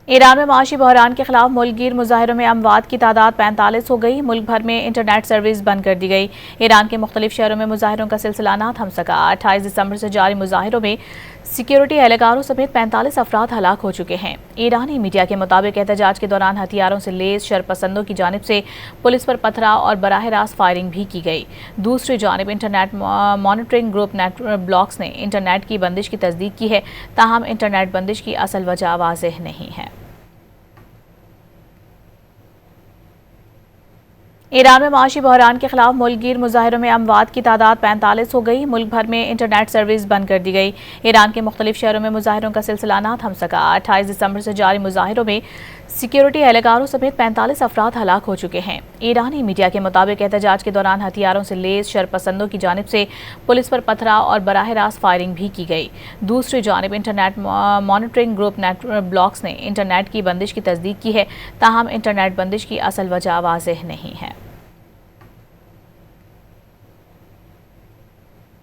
ایران میں معاشی بحران کے خلاف ملک گیر مظاہروں میں اموات کی تعداد 45 ہو گئی۔ ملک بھر میں انٹرنیٹ سروس بند کر دی گئی۔ ایران کے مختلف شہروں میں مظاہروں کا سلسلہ نہ تھم سکا۔ 28 دسمبر سے جاری مظاہروں میں سیکیورٹی اہلکاروں سمیت 45 افراد ہلاک ہو چکے ہیں۔ ایرانی میڈیا کے مطابق احتجاج کے دوران ہتھیاروں سے لیس شرپسندوں کی جانب سے پولیس پر پتھراؤ اور براہ راست فائرنگ بھی کی گئی۔ دوسری جانب internet monitoring group NetBlocks نے انٹرنیٹ کی بندش کی تصدیق کی ہے، تاہم انٹرنیٹ بندش کی اصل وجہ واضح نہیں ہے۔ ایران میں معاشی بحران کے خلاف ملک گیر مظاہروں میں اموات کی تعداد 45 ہو گئی۔ ملک بھر میں انٹرنیٹ سروس بند کر دی گئی۔ ایران کے مختلف شہروں میں مظاہروں کا سلسلہ نہ تھم سکا۔ 28 دسمبر سے جاری مظاہروں میں سیکیورٹی اہلکاروں سمیت 45 افراد ہلاک ہو چکے ہیں۔ ایرانی میڈیا کے مطابق احتجاج کے دوران ہتھیاروں سے لیس شرپسندوں کی جانب سے پولیس پر پتھراؤ اور براہ راست فائرنگ بھی کی گئی۔ دوسری جانب internet monitoring group NetBlocks نے انٹرنیٹ کی بندش کی تصدیق کی ہے، تاہم انٹرنیٹ بندش کی اصل وجہ واضح نہیں ہے۔